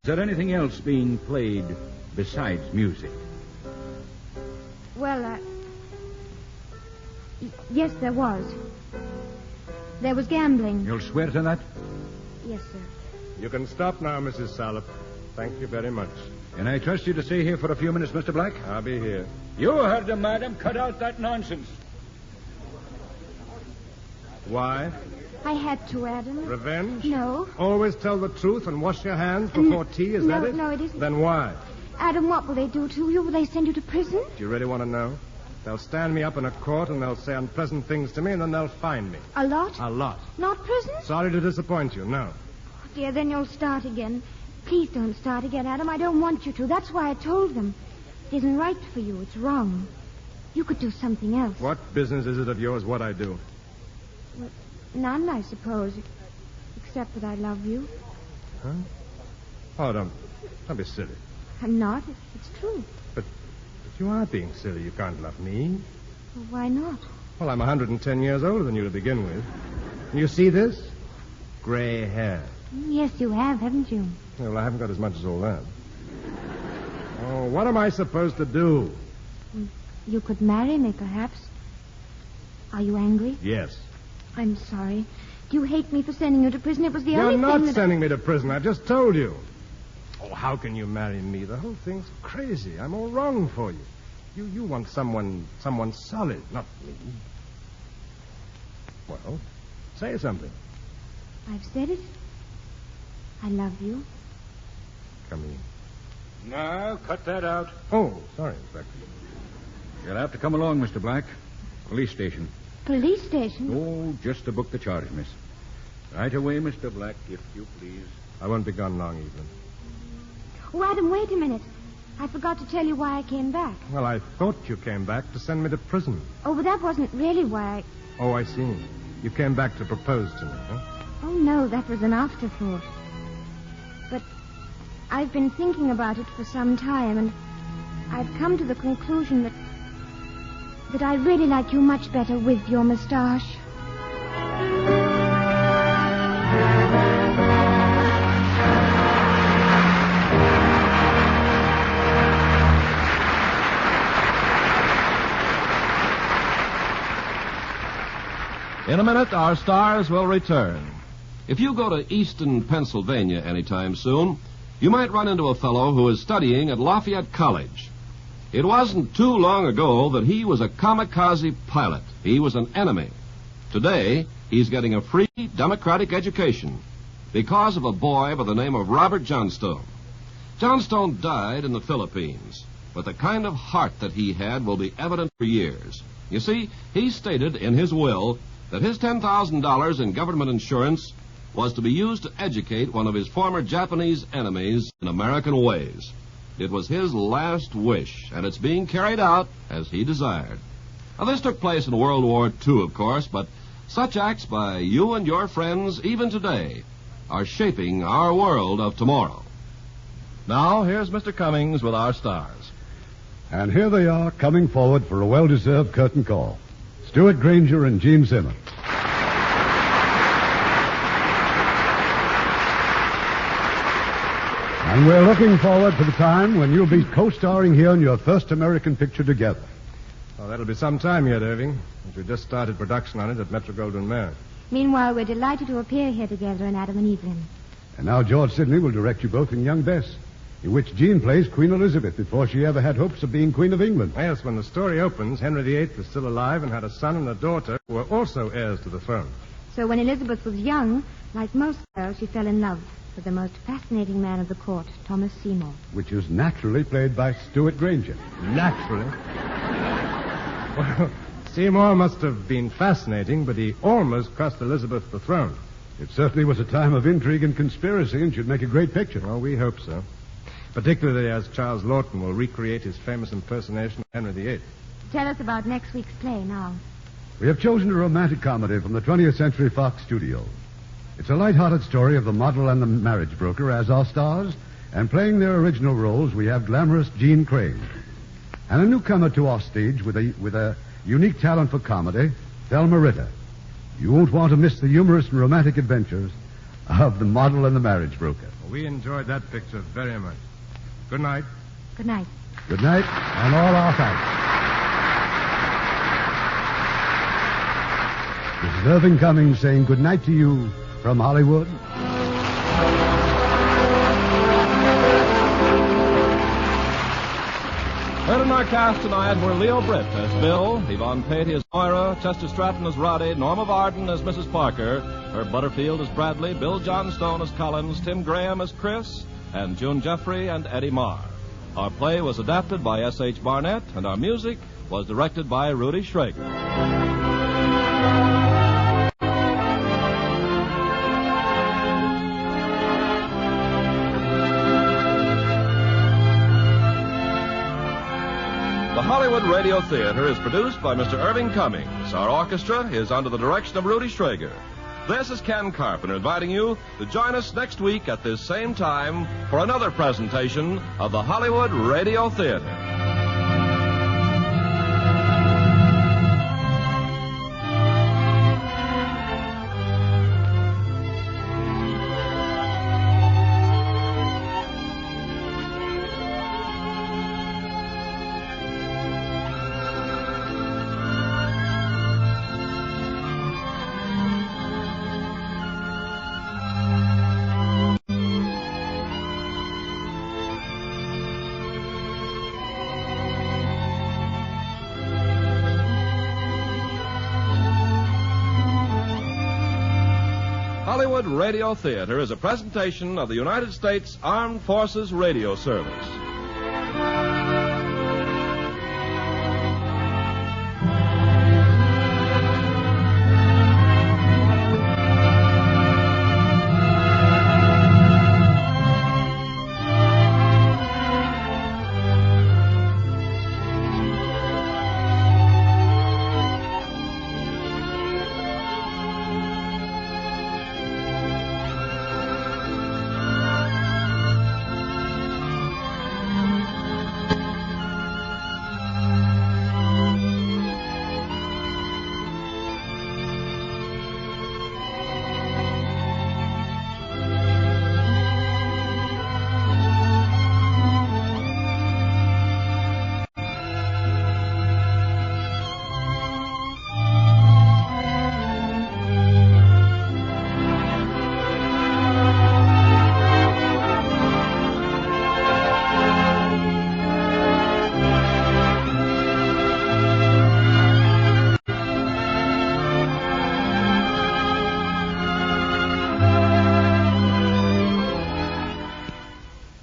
there anything else being played besides music? Well, yes, there was. There was gambling. You'll swear to that? Yes, sir. You can stop now, Mrs. Salop. Thank you very much. Can I trust you to stay here for a few minutes, Mr. Black? I'll be here. You heard him, madam. Cut out that nonsense. Why? I had to, Adam. Revenge? No. Always tell the truth and wash your hands before tea, is that it? No, it isn't. Then why? Adam, what will they do to you? Will they send you to prison? Do you really want to know? They'll stand me up in a court and they'll say unpleasant things to me and then they'll fine me. A lot? A lot. Not prison? Sorry to disappoint you, no. Oh, dear, then you'll start again. Please don't start again, Adam. I don't want you to. That's why I told them. It isn't right for you. It's wrong. You could do something else. What business is it of yours what I do? Well, none, I suppose. Except that I love you. Huh? Oh, don't be silly. I'm not. It's true. But you are being silly. You can't love me. Well, why not? Well, I'm 110 years older than you to begin with. You see this? Gray hair. Yes, you have, haven't you? Well, I haven't got as much as all that. Oh, what am I supposed to do? You could marry me, perhaps. Are you angry? Yes. I'm sorry. Do you hate me for sending you to prison? It was the only thing You're not sending me to prison. I just told you. Oh, how can you marry me? The whole thing's crazy. I'm all wrong for you. You want someone solid, not me. Well, say something. I've said it. I love you. Come in. No, cut that out. Oh, sorry, Inspector. You'll have to come along, Mr. Black. Police station. Police station? Oh, just to book the charge, miss. Right away, Mr. Black, if you please. I won't be gone long, Evelyn. Oh, Adam, wait a minute. I forgot to tell you why I came back. Well, I thought you came back to send me to prison. Oh, but that wasn't really why I... Oh, I see. You came back to propose to me, huh? Oh, no, that was an afterthought. But I've been thinking about it for some time, and I've come to the conclusion that I really like you much better with your moustache. In a minute, our stars will return. If you go to Easton, Pennsylvania anytime soon, you might run into a fellow who is studying at Lafayette College. It wasn't too long ago that he was a kamikaze pilot. He was an enemy. Today, he's getting a free democratic education because of a boy by the name of Robert Johnstone. Johnstone died in the Philippines, but the kind of heart that he had will be evident for years. You see, he stated in his will that his $10,000 in government insurance was to be used to educate one of his former Japanese enemies in American ways. It was his last wish, and it's being carried out as he desired. Now, this took place in World War II, of course, but such acts by you and your friends, even today, are shaping our world of tomorrow. Now, here's Mr. Cummings with our stars. And here they are, coming forward for a well-deserved curtain call. Stuart Granger and Gene Simmons. And we're looking forward to the time when you'll be co-starring here in your first American picture together. Oh, that'll be some time yet, Irving. We just started production on it at Metro-Goldwyn-Mayer. Meanwhile, we're delighted to appear here together in Adam and Evelyn. And now George Sidney will direct you both in Young Bess, in which Jean plays Queen Elizabeth before she ever had hopes of being Queen of England. Yes, when the story opens, Henry VIII was still alive and had a son and a daughter who were also heirs to the throne. So when Elizabeth was young, like most girls, she fell in love with the most fascinating man of the court, Thomas Seymour. Which is naturally played by Stuart Granger. Naturally? Well, Seymour must have been fascinating, but he almost cost Elizabeth the throne. It certainly was a time of intrigue and conspiracy and should make a great picture. Well, we hope so. Particularly as Charles Lawton will recreate his famous impersonation of Henry VIII. Tell us about next week's play now. We have chosen a romantic comedy from the 20th Century Fox studios. It's a light-hearted story of the model and the marriage broker as our stars, and playing their original roles, we have glamorous Jean Crane. And a newcomer to our stage with a unique talent for comedy, Thelma Ritter. You won't want to miss the humorous and romantic adventures of the model and the marriage broker. We enjoyed that picture very much. Good night. Good night. Good night, and all our thanks. This is Irving Cummings saying good night to you from Hollywood. Heard in our cast tonight were Leo Britt as Bill, Yvonne Patey as Moira, Chester Stratton as Roddy, Norma Varden as Mrs. Parker, Herb Butterfield as Bradley, Bill Johnstone as Collins, Tim Graham as Chris, and June Jeffrey and Eddie Marr. Our play was adapted by S.H. Barnett, and our music was directed by Rudy Schrager. The Hollywood Radio Theater is produced by Mr. Irving Cummings. Our orchestra is under the direction of Rudy Schrager. This is Ken Carpenter inviting you to join us next week at this same time for another presentation of the Hollywood Radio Theater. Hollywood Radio Theater is a presentation of the United States Armed Forces Radio Service.